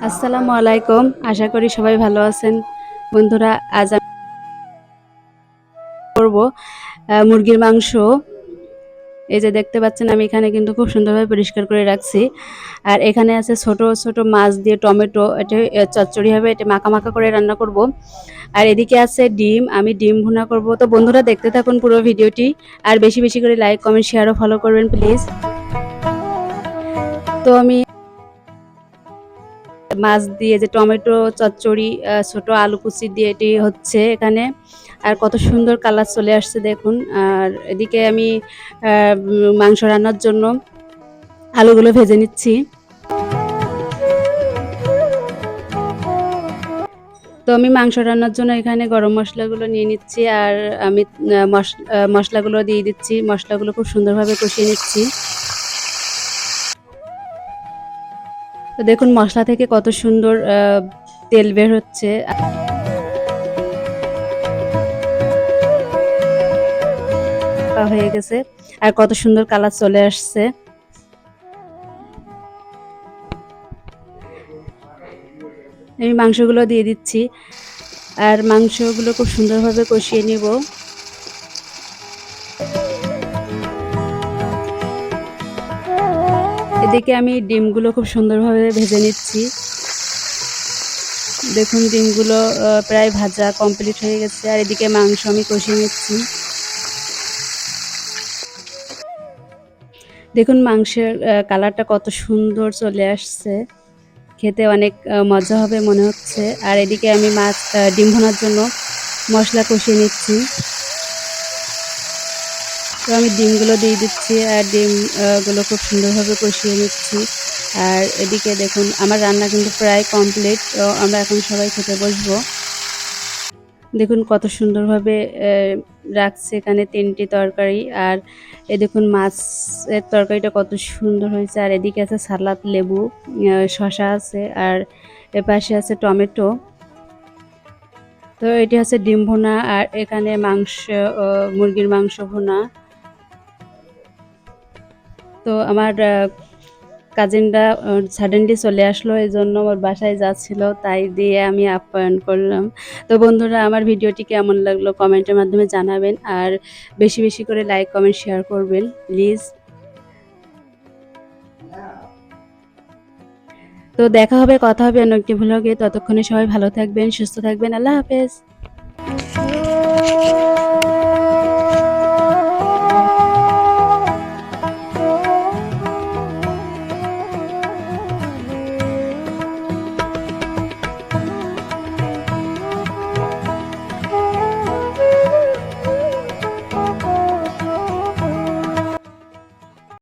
আসসালামু আলাইকুম, আশা করি সবাই ভালো আছেন। বন্ধুরা, আজ আমি করব মুরগির মাংস। এই যে দেখতে পাচ্ছেন, আমি এখানে কিন্তু খুব সুন্দরভাবে পরিষ্কার করে রাখছি। আর এখানে আছে ছোট ছোট মাছ দিয়ে টমেটো, এটা চচ্চড়ি হবে, এটা মাখা মাখা করে রান্না করব। আর এদিকে আছে ডিম, আমি ডিম ভুনা করব। তো বন্ধুরা, দেখতে থাকুন পুরো ভিডিওটি। আর বেশি বেশি করে লাইক, কমেন্ট, শেয়ার ও ফলো করবেন প্লিজ। তো আমি মাছ দিয়ে যে টমেটো চচ্চড়ি, ছোট আলু কুচি দিয়ে এটি হচ্ছে এখানে। আর কত সুন্দর কালার চলে আসছে দেখুন। আর এদিকে আমি মাংস রান্নার জন্য আলুগুলো ভেজে নিচ্ছি। তো আমি মাংস রান্নার জন্য এখানে গরম মশলাগুলো নিয়ে নিচ্ছি। আর আমি মশলাগুলো দিয়ে দিচ্ছি, মশলাগুলো খুব সুন্দরভাবে কষিয়ে নিচ্ছি। তো দেখুন, মশলা থেকে কত সুন্দর তেল বের হচ্ছে। হয়ে গেছে, আর কত সুন্দর কালার চলে আসছে। আমি মাংসগুলো দিয়ে দিচ্ছি, আর মাংসগুলো খুব সুন্দরভাবে কষিয়ে নিব। এদিকে আমি ডিমগুলো খুব সুন্দরভাবে ভেজে নিচ্ছি। দেখুন, ডিমগুলো প্রায় ভাজা কমপ্লিট হয়ে গেছে। আর এদিকে মাংস আমি কষিয়ে নিচ্ছি। দেখুন, মাংসের কালারটা কত সুন্দর চলে আসছে, খেতে অনেক মজা হবে মনে হচ্ছে। আর এদিকে আমি ডিম ভোনার জন্য মশলা কষিয়ে নিচ্ছি। তো আমি ডিমগুলো দিয়ে দিচ্ছি, আর ডিমগুলো খুব সুন্দরভাবে কষিয়ে নিচ্ছি। আর এদিকে দেখুন, আমার রান্না কিন্তু প্রায় কমপ্লিট। আমরা এখন সবাই খেতে বসবো। দেখুন কত সুন্দরভাবে রাখছে এখানে 3টি তরকারি। আর এই দেখুন, মাছের তরকারিটা কত সুন্দর হয়েছে। আর এদিকে আছে সালাদ, লেবু, শসা আছে, আর এপাশে আছে টমেটো। তো এটি হচ্ছে ডিম ভুনা, আর এখানে মুরগির মাংস ভুনা। তো আমার কাজিনরা সাডেনলি চলে আসলো, এই জন্য আমার বাসায় যাচ্ছিল, তাই দিয়ে আমি আপ্যায়ন করলাম। তো বন্ধুরা, আমার ভিডিওটি কেমন লাগলো কমেন্টের মাধ্যমে জানাবেন। আর বেশি বেশি করে লাইক, কমেন্ট, শেয়ার করবেন প্লিজ। তো দেখা হবে, কথা হবে অন্য একটি ভ্লগে। ততক্ষণে সবাই ভালো থাকবেন, সুস্থ থাকবেন। আল্লাহ হাফেজ।